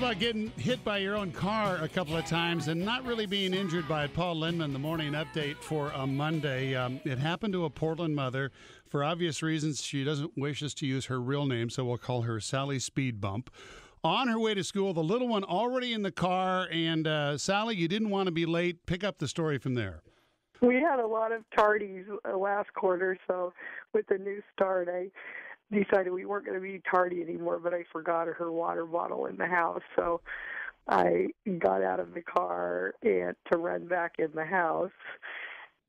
about getting hit by your own car a couple of times and not really being injured by it? Paul Lindman, the morning update for a Monday. It happened to a Portland mother. For obvious reasons, she doesn't wish us to use her real name, so we'll call her Sally Speedbump. On her way to school, the little one already in the car, and Sally, you didn't want to be late. Pick up the story from there. We had a lot of tardies last quarter, so with the new start, I decided we weren't going to be tardy anymore, but I forgot her water bottle in the house, so I got out of the car and to run back in the house,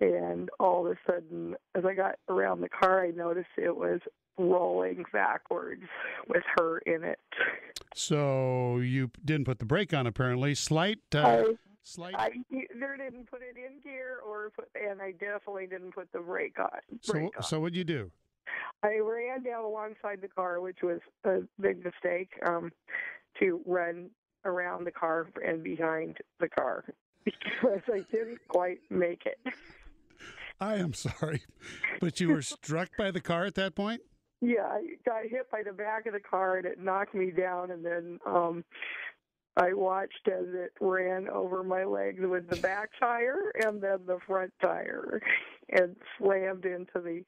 and all of a sudden, as I got around the car, I noticed it was rolling backwards with her in it. So you didn't put the brake on, apparently. Slight. I either didn't put it in gear and I definitely didn't put the brake on. So what'd you do? I ran down alongside the car, which was a big mistake, to run around the car and behind the car because I didn't quite make it. I am sorry, but you were struck by the car at that point? Yeah, I got hit by the back of the car and it knocked me down, and then I watched as it ran over my legs with the back tire and then the front tire and slammed into the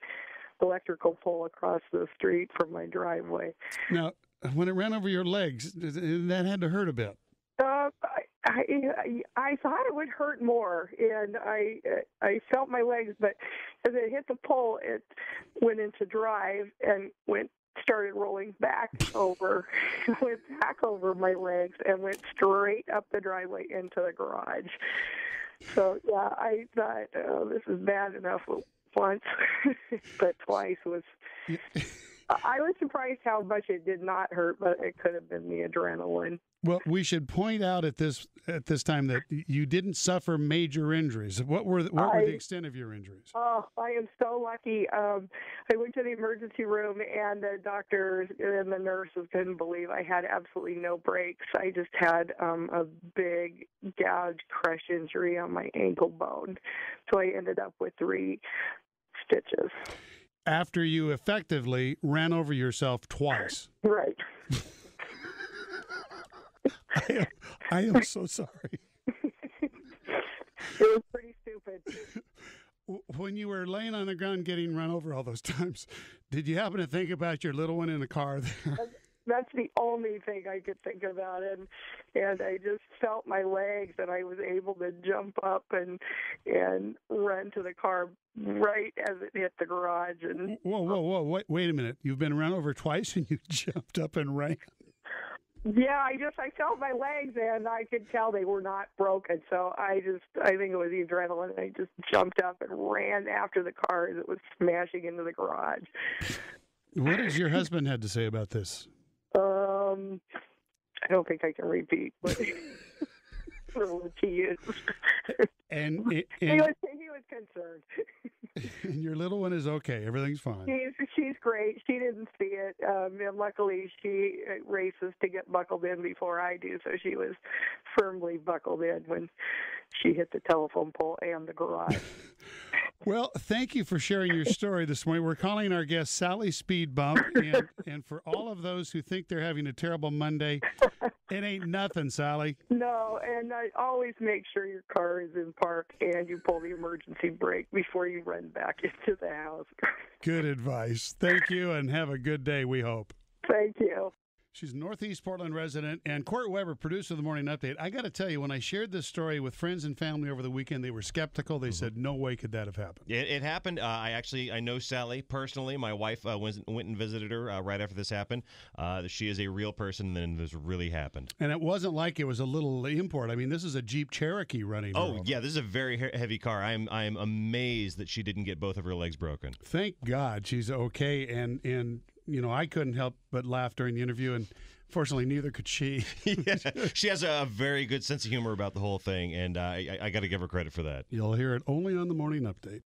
electrical pole across the street from my driveway. Now, when it ran over your legs, that had to hurt a bit. I thought it would hurt more, and I felt my legs, but as it hit the pole, it went into drive and started rolling back over, went back over my legs and went straight up the driveway into the garage. So, yeah, I thought, this is bad enough once, but twice was... I was surprised how much it did not hurt, but it could have been the adrenaline. Well, we should point out at this time that you didn't suffer major injuries. What were the extent of your injuries? Oh, I am so lucky. I went to the emergency room, and the doctors and the nurses couldn't believe I had absolutely no breaks. I just had a big gouge crush injury on my ankle bone, so I ended up with 3 stitches. After you effectively ran over yourself twice. Right. I am so sorry. It was pretty stupid. When you were laying on the ground getting run over all those times, did you happen to think about your little one in the car there? That's the only thing I could think about, and I just felt my legs, and I was able to jump up and run to the car right as it hit the garage. And whoa! Wait a minute! You've been run over twice, and you jumped up and ran. Yeah, I felt my legs, and I could tell they were not broken. So I think it was the adrenaline. I just jumped up and ran after the car as it was smashing into the garage. What has your husband had to say about this? I don't think I can repeat what he used. And he was concerned. And your little one is okay. Everything's fine. She's great. She didn't see it. And luckily, she races to get buckled in before I do, so she was firmly buckled in when she hit the telephone pole and the garage. Well, thank you for sharing your story this morning. We're calling our guest Sally Speedbump, and for all of those who think they're having a terrible Monday, it ain't nothing, Sally. No, and I always make sure your car is in park and you pull the emergency brake before you run back into the house. Good advice. Thank you, and have a good day, we hope. Thank you. She's a Northeast Portland resident, and Court Weber, producer of the Morning Update. I got to tell you, when I shared this story with friends and family over the weekend, they were skeptical. They said, no way could that have happened. It happened. I know Sally personally. My wife went and visited her right after this happened. She is a real person, and this really happened. And it wasn't like it was a little import. I mean, this is a Jeep Cherokee running. Oh, yeah, this is a very heavy car. I'm amazed that she didn't get both of her legs broken. Thank God she's okay, and you know, I couldn't help but laugh during the interview, and fortunately, neither could she. Yeah, she has a very good sense of humor about the whole thing, and I got to give her credit for that. You'll hear it only on the Morning Update.